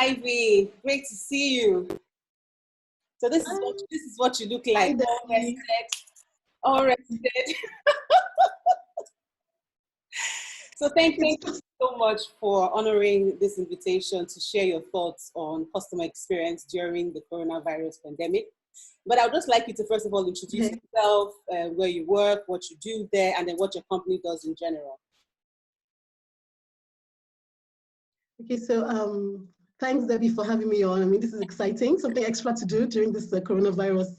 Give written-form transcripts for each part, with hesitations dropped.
Ivy. Great to see you. So this is what you look like. All rested. So thank you so much for honoring this invitation to share your thoughts on customer experience during the coronavirus pandemic. But I would just like you to first of all introduce yourself, where you work, what you do there, and then what your company does in general. Okay, so thanks, Debbie, for having me on. I mean, this is exciting, something extra to do during this coronavirus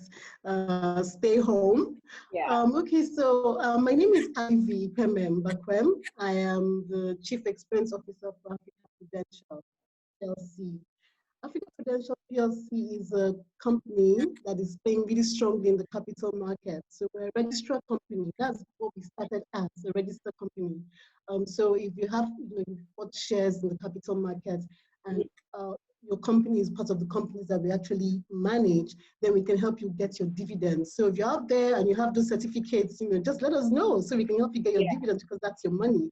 stay home. Yeah. Okay, so my name is Ivy Ikpeme-Mbakwem. I am the Chief Experience Officer for Africa Prudential PLC. Africa Prudential PLC is a company that is playing really strongly in the capital market. So we're a registered company. That's what we started as, a registered company. So if you have bought shares in the capital market and your company is part of the companies that we actually manage, then we can help you get your dividends. So if you're out there and you have those certificates, just let us know so we can help you get your dividends because that's your money.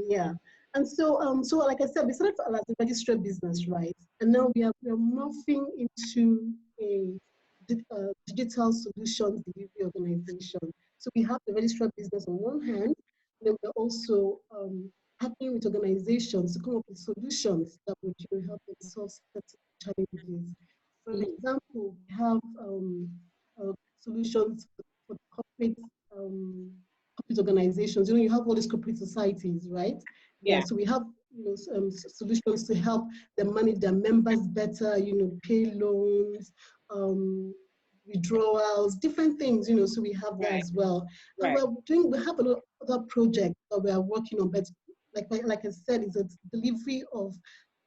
Yeah. And so, like I said, we started as a registered business, right? And now we are morphing into a digital solutions delivery organization. So we have the registered business on one hand, and then we're also partnering with organizations to come up with solutions that would help them solve certain challenges. For example, we have solutions for corporate organizations. You have all these corporate societies, right? Yeah. So we have solutions to help them manage their members better. Pay loans, withdrawals, different things. So we have that as well. And we have a lot of other projects that we are working on. But like I said, it's a delivery of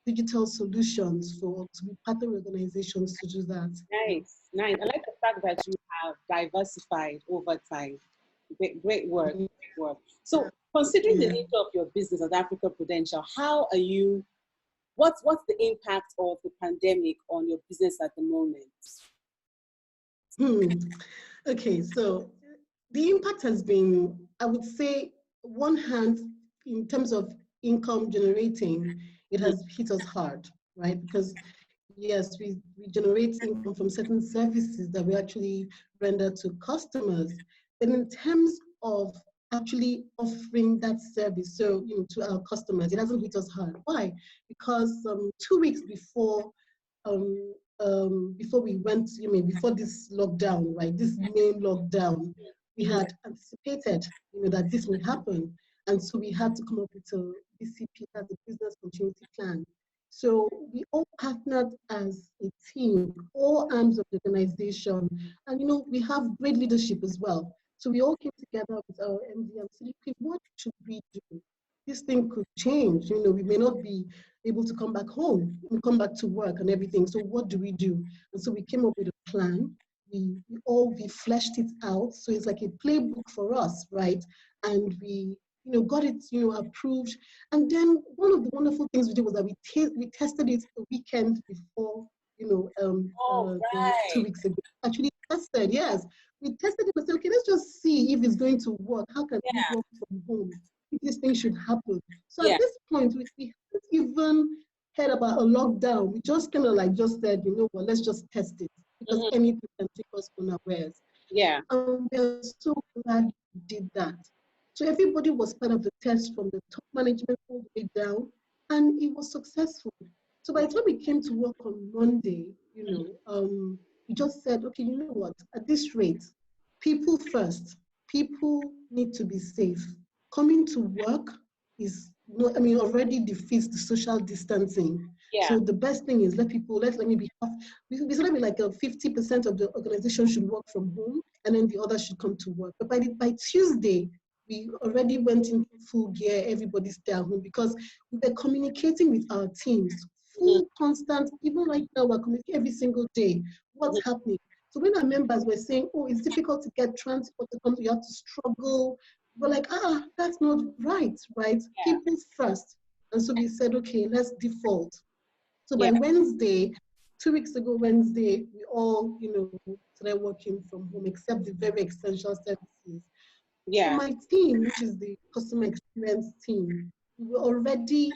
digital solutions to be partner organizations to do that. Nice. I like the fact that you have diversified over time. Great work. Great work. So, considering the nature of your business at Africa Prudential, how are you? What's the impact of the pandemic on your business at the moment? Okay, so the impact has been, I would say, one hand in terms of income generating, it has hit us hard, right? Because yes, we generate income from certain services that we actually render to customers. But in terms of actually offering that service, so to our customers, it hasn't hit us hard. Why? Because 2 weeks before we went, before this lockdown, right? This main lockdown, we had anticipated, that this would happen, and so we had to come up with a BCP, as a business continuity plan. So we all partnered as a team, all arms of the organization, and we have great leadership as well. So we all came together with our MD and said, okay, what should we do? This thing could change. We may not be able to come back home and come back to work and everything. So what do we do? And so we came up with a plan. We fleshed it out. So it's like a playbook for us, right? And we got it, approved. And then one of the wonderful things we did was that we tested it a weekend before, 2 weeks ago. Actually tested, yes. We tested it and said, okay, let's just see if it's going to work. How can we work from home? If this thing should happen. So at this point, we haven't even heard about a lockdown. We just kind of just said, let's just test it because anything can take us unawares. Yeah. And we're so glad we did that. So everybody was part of the test from the top management all the way down, and it was successful. So by the time we came to work on Monday, we just said, okay, you know what? At this rate, people first. People need to be safe. Coming to work is already defeats the social distancing. Yeah. So the best thing is let me be half. We started with like 50% of the organization should work from home, and then the others should come to work. But by Tuesday, we already went in full gear. Everybody stay at home because we were communicating with our teams, full constant. Even right now, we're communicating every single day. What's happening? So when our members were saying, "Oh, it's difficult to get transport to come, you have to struggle," we're like, that's not right? Yeah. People first. And so we said, okay, let's default. So by Wednesday, 2 weeks ago, Wednesday, we all, started working from home, except the very essential services. Yeah. So my team, which is the customer experience team, we're already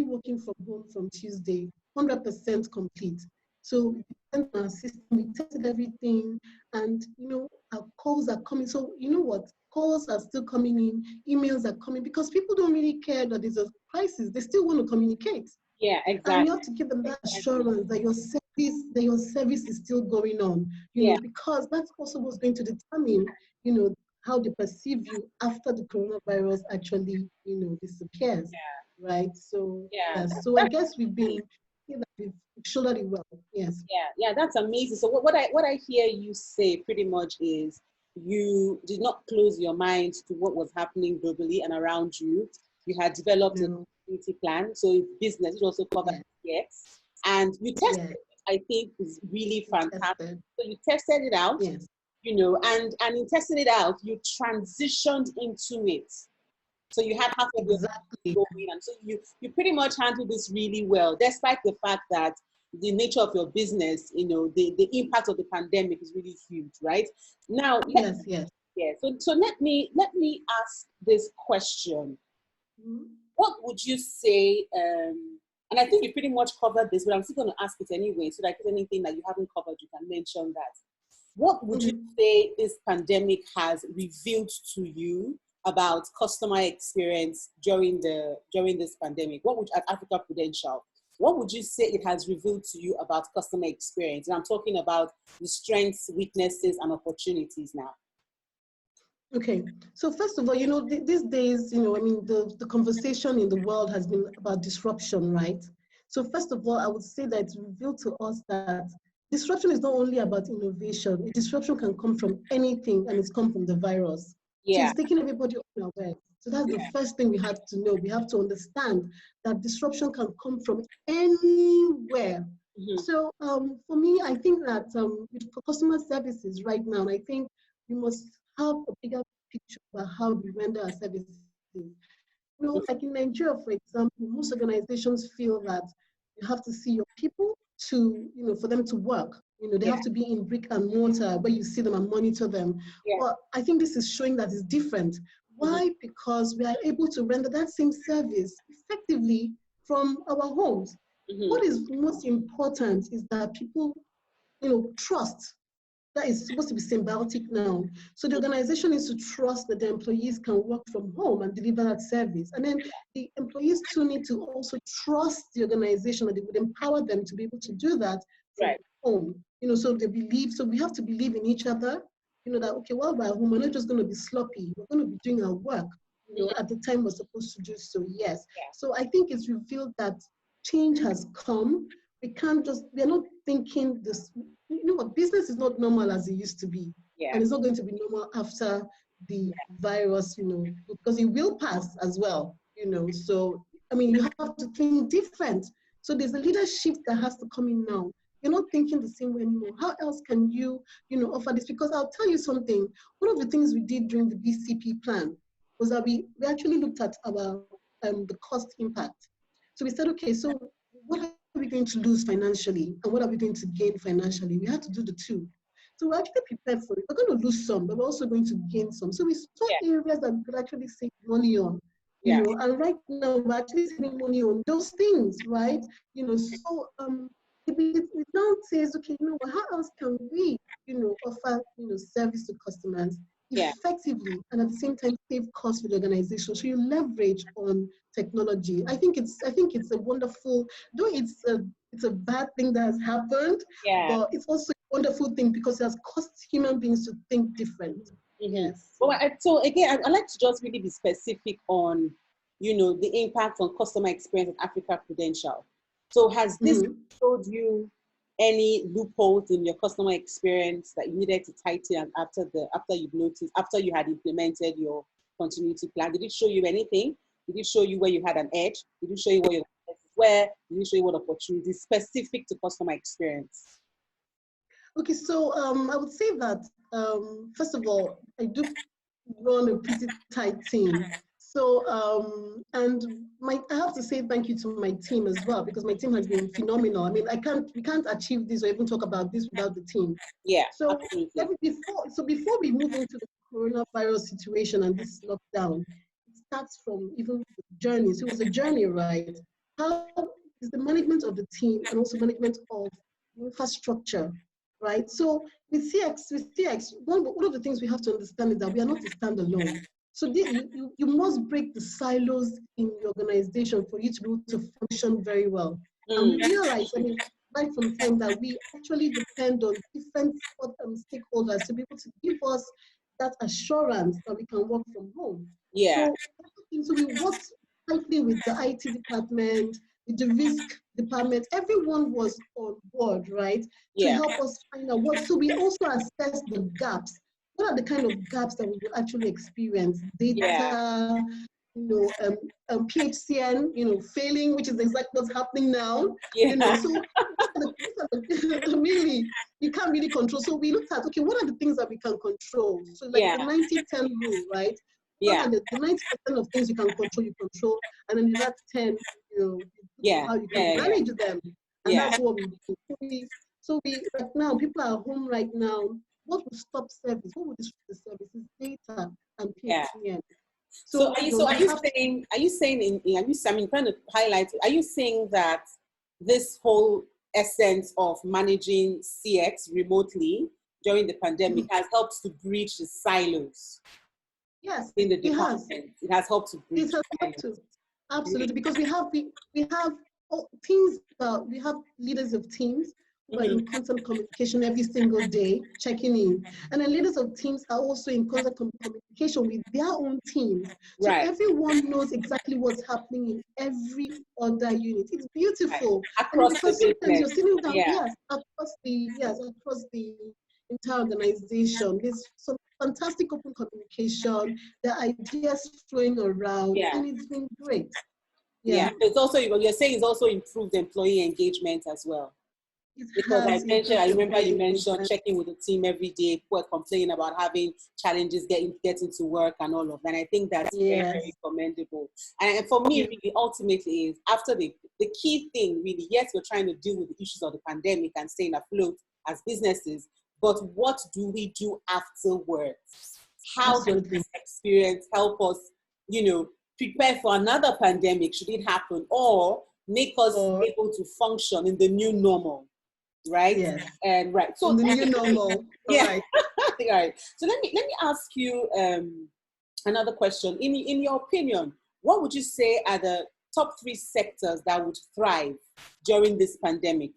working from home from Tuesday. 100% complete. So we depend on our system, we tested everything, and our calls are coming. So you know what? Calls are still coming in, emails are coming, because people don't really care that there's a crisis. They still want to communicate. Yeah, And you exactly. have to give them that assurance that your service is still going on, Yeah, because that's also what's going to determine, how they perceive you after the coronavirus actually, disappears, right? So yeah. yeah, so I guess we've shouldered it well. Yes. Yeah, that's amazing. So what I hear you say pretty much is you did not close your mind to what was happening globally and around you. You had developed a No. community plan, so it's business, it also covers Yes. yes, and you tested Yes. it. I think is really We fantastic. tested. So you tested it out, Yes. and in testing it out, you transitioned into it. So you had half of your Exactly. going, and so you pretty much handled this really well, despite the fact that the nature of your business, the impact of the pandemic is really huge, right? Now, Yes. Yes. yeah. So let me ask this question. Mhm. What would you say? And I think you pretty much covered this, but I'm still going to ask it anyway, so that if there's anything that you haven't covered, you can mention that. What would you Mhm. say this pandemic has revealed to you about customer experience during this pandemic? What would at Africa Prudential? What would you say it has revealed to you about customer experience? And I'm talking about the strengths, weaknesses, and opportunities now. Okay, so first of all, these days, I mean, the conversation in the world has been about disruption, right? So first of all, I would say that it's revealed to us that disruption is not only about innovation. Disruption can come from anything, and it's come from the virus. So Yeah. it's taking everybody unaware. So that's the first thing we have to know. We have to understand that disruption can come from anywhere. Mm-hmm. So for me, I think that with customer services right now, I think we must have a bigger picture about how we render our services. Like in Nigeria, for example, most organizations feel that you have to see your people for them to work. They Yeah. have to be in brick and mortar where you see them and monitor them. Yeah. But I think this is showing that it's different. Mm-hmm. Why? Because we are able to render that same service effectively from our homes. Mm-hmm. What is most important is that people, trust. That is supposed to be symbiotic now. So the organization needs to trust that the employees can work from home and deliver that service. And then the employees too need to also trust the organization, that it would empower them to be able to do that from Right. home. So they believe, so we have to believe in each other, that, okay, while we're at home, we're not just going to be sloppy. We're going to be doing our work, at the time we're supposed to do so, yes. Yeah. So I think it's revealed that change has come. We're not thinking this, what, business is not normal as it used to be. Yeah. And it's not going to be normal after the virus, because it will pass as well, So, I mean, you have to think different. So there's a leadership that has to come in now. You're not thinking the same way anymore. How else can you, offer this? Because I'll tell you something. One of the things we did during the BCP plan was that we actually looked at our the cost impact. So we said, okay, so what are we going to lose financially and what are we going to gain financially? We had to do the two. So we're actually prepared for it. We're going to lose some, but we're also going to gain some. So we saw Yeah. areas that we could actually save money on, Yeah. and right now we're actually saving money on those things, right? So it now says, okay, how else can we, offer, service to customers Yeah. effectively and at the same time save costs for the organization? So you leverage on technology. I think it's a wonderful, though it's a bad thing that has happened, Yeah. but it's also a wonderful thing because it has caused human beings to think different. Mm-hmm. Yes. Well, so again, I'd like to just really be specific on, the impact on customer experience at Africa Prudential. So has this Mhm. showed you any loopholes in your customer experience that you needed to tighten after you've noticed, after you had implemented your continuity plan? Did it show you anything? Did it show you where you had an edge? Did it show you where your weaknesses were? Did it show you what opportunities specific to customer experience? Okay, so I would say that first of all, I do run a pretty tight team. So and I have to say thank you to my team as well, because my team has been phenomenal. I mean, we can't achieve this or even talk about this without the team. Yeah, So absolutely. before we move into the coronavirus situation and this lockdown, it starts from even the journey. So it was a journey, right? How it's the management of the team and also management of infrastructure, right? So with CX, one of the things we have to understand is that we are not a standalone. So you must break the silos in the organization for you to be able to function very well. And we realize, I mean, right from time that we actually depend on different stakeholders to be able to give us that assurance that we can work from home. Yeah. So we worked tightly with the IT department, with the risk department. Everyone was on board, right, to Yeah. help us find out what. So we also assessed the gaps. What are the kind of gaps that we will actually experience? Data, PHCN, failing, which is exactly what's happening now. Yeah. So really, you can't really control. So we looked at, okay, what are the things that we can control? So like the 90-10 rule, right? Yeah. The 90% of things you can control, and then that 10, how you can manage them. And that's what we do. So we right now, people are home right now. What will stop service? What will disrupt the service is data and PHCN. So are you saying trying to highlight, are you saying that this whole essence of managing CX remotely during the pandemic has helped to bridge the silos? Yes, in the department. It has helped to bridge. It has helped to. Absolutely, because we have teams, we have leaders of teams who are in constant communication every single day, checking in. And then leaders of teams are also in constant communication with their own teams. So everyone knows exactly what's happening in every other unit. It's beautiful. Across because the sometimes you're business. sitting down, across the entire organization. There's some fantastic open communication, the ideas flowing around, and it's been great. It's also, you're saying it's also improved employee engagement as well. Because I remember you mentioned checking with the team every day, people are complaining about having challenges getting to work and all of that. And I think that's very, very commendable. And for me, really, ultimately, is after the key thing, really, yes, we're trying to deal with the issues of the pandemic and staying afloat as businesses, but what do we do afterwards? How does this experience help us, prepare for another pandemic should it happen, or make us able to function in the new normal? Right? Yes. And so the new normal. Right. Right. So let me ask you another question. In your opinion, what would you say are the top 3 sectors that would thrive during this pandemic?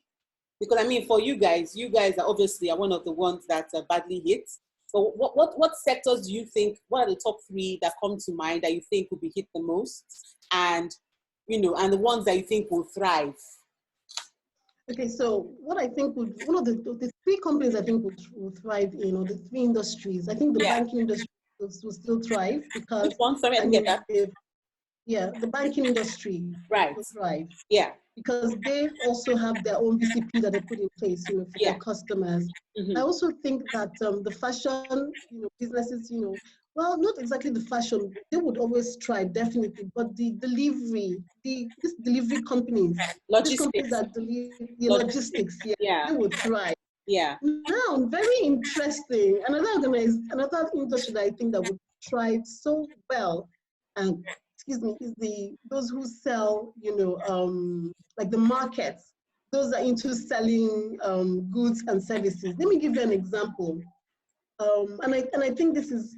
Because I mean, for you guys are obviously one of the ones that are badly hit. So what sectors do you think, what are the top 3 that come to mind that you think will be hit the most, and and the ones that you think will thrive? Okay, so what I think one of the 3 companies I think will thrive in, or the 3 industries, I think the banking industry will still thrive, because which one? Sorry, I didn't get that. The banking industry will thrive. Yeah. Because they also have their own BCP that they put in place, for their customers. I also think that the fashion, businesses, well, not exactly the fashion, they would always try, definitely, but the delivery, these delivery companies, these companies that deliver the logistics, they would thrive. Yeah. Now, very interesting. Another industry that I think that would thrive so well, and is those who sell, like the markets, those are into selling goods and services. Let me give you an example. And I think this is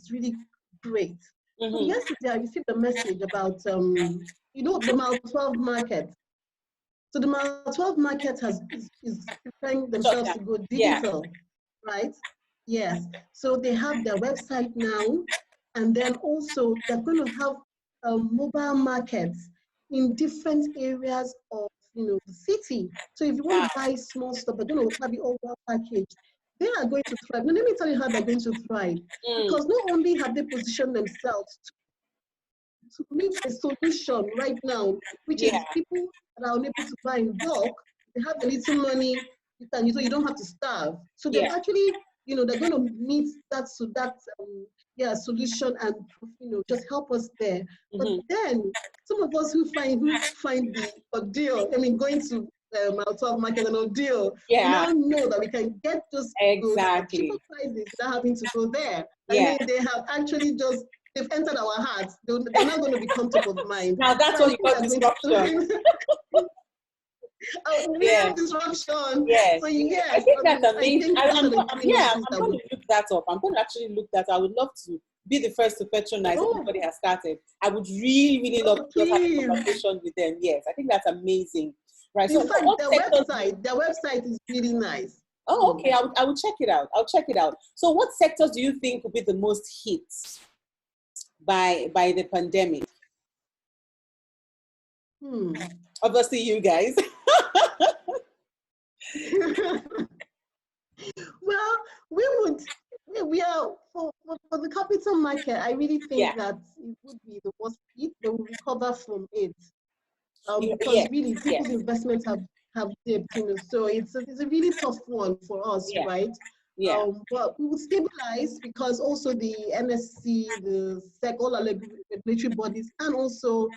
really great. So yesterday I received a message about the Mile 12 market. So the Mile 12 market is preparing themselves to go digital, right? Yes. So they have their website now, and then also they're going to have mobile markets in different areas of the city. So if you want to buy small stuff, they're going to have it all well packaged. They are going to thrive. Now let me tell you how they're going to thrive. Because not only have they positioned themselves to meet a solution right now, which is people that are unable to buy in bulk, they have a little money, so you don't have to starve. So they've actually, they're going to meet that solution, and just help us there. But then some of us who find the ordeal, going to Mile 12 market an ordeal, we now know that we can get those goods at cheaper prices without having to go there. I mean, they have actually just they've entered our hearts. They're not going to become top of mind. Now that's So what you call disruption. Oh, we Yeah. have disruption. Yes. So yes, I think that's I amazing. think those are the three Yeah, issues I'm that going would. to look that up. I'm going to actually look that up. I would love to be the first to patronize Oh, everybody has started. I would really, really love to just have a please. conversation with them. Yes, I think that's amazing. Right. In So fact, what sectors their website is really nice. Oh, okay. I will check it out. I'll check it out. So what sectors do you think will be the most hit by the pandemic? Obviously you guys. Well, we are for the capital market. I really think that it would be the worst hit. They will recover from it, because really people's investments have dipped. So it's a really tough one for us, right? Yeah. But we will stabilize because also the NSC, the SEC, all our regulatory bodies, and also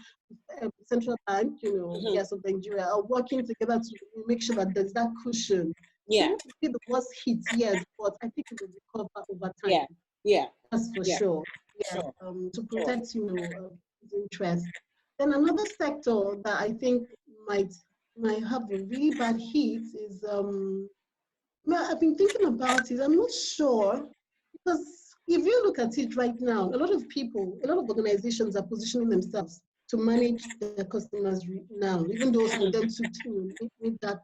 central bank, yes, of Nigeria are working together to make sure that there's that cushion. Yeah. It won't be the worst hit, yes, but I think it will recover over time. Yeah. Yeah. That's for sure. Yeah. To protect, his interest. Then another sector that I think might have a really bad hit is well, I've been thinking about it. I'm not sure because if you look at it right now, a lot of organizations are positioning themselves to manage their customers now, even though some of them took made that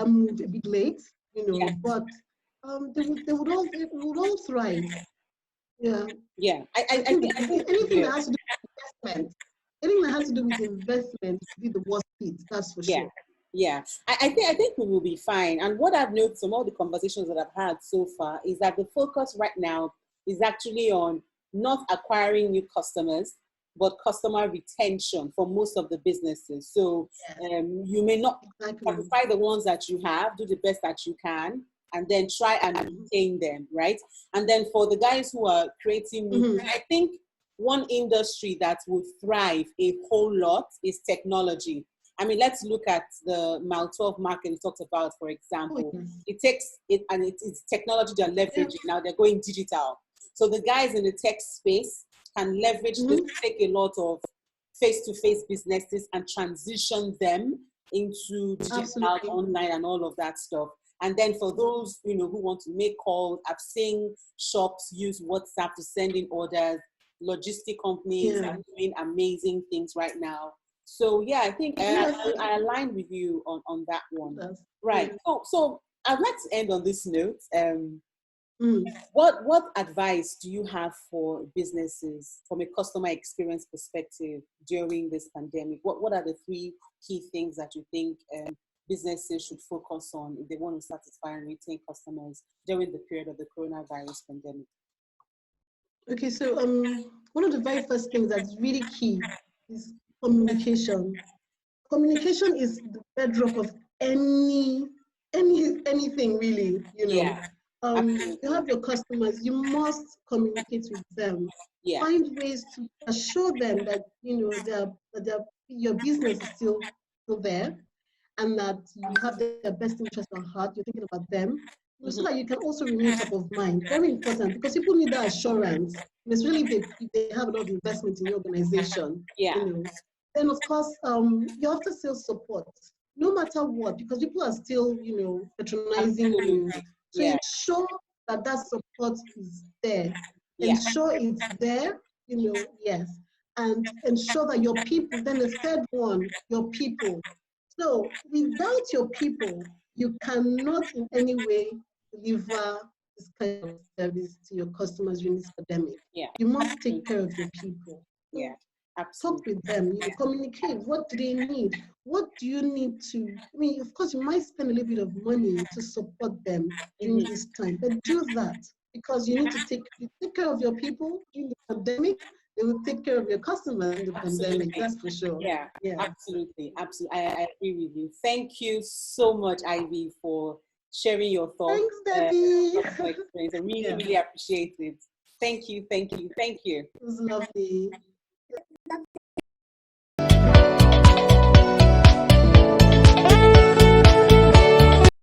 move a bit late, but they would all thrive. Yeah. Yeah. I think anything that has to do with investment, anything that has to do with investment would be the worst hit, that's for sure. Yeah, I think we will be fine. And what I've noticed from all the conversations that I've had so far is that the focus right now is actually on not acquiring new customers, but customer retention for most of the businesses. So you may not satisfy the ones that you have, do the best that you can, and then try and retain them, right? And then for the guys who are creating new, I think one industry that would thrive a whole lot is technology. I mean, let's look at the Mile 12 market we talked about, for example. It takes it, and it's technology they're leveraging. Now they're going digital. So the guys in the tech space can leverage this, take a lot of face-to-face businesses and transition them into digital, online, and all of that stuff. And then for those, who want to make calls, I've seen shops use WhatsApp to send in orders. Logistic companies are doing amazing things right now. So yeah, I think I align with you on that one. Right. So I'd like to end on this note. What advice do you have for businesses from a customer experience perspective during this pandemic? What are the 3 key things that you think businesses should focus on if they want to satisfy and retain customers during the period of the coronavirus pandemic? Okay, so one of the very first things that's really key is communication. Communication is the bedrock of anything really, you have your customers, you must communicate with them. Find ways to assure them that your business is still there and that you have their best interest at heart, you're thinking about them, so that you can also remain top of mind. Very important, because people need that assurance, especially if they have a lot of investment in your organization. Then of course, you have to still support, no matter what, because people are still, patronizing you. So ensure that support is there. Ensure it's there, yes. And ensure that your people, then the third one, your people. So without your people, you cannot in any way deliver this kind of service to your customers during this pandemic. You must take care of your people. Talk with them, communicate. What do they need? What do you need to, of course, you might spend a little bit of money to support them during this time, but do that because you need to take care of your people during the pandemic. They will take care of your customers in the pandemic, that's for sure. Absolutely. I agree with you. Thank you so much, Ivy, for sharing your thoughts. Thanks, Debbie. I really appreciate it. Thank you. It was lovely.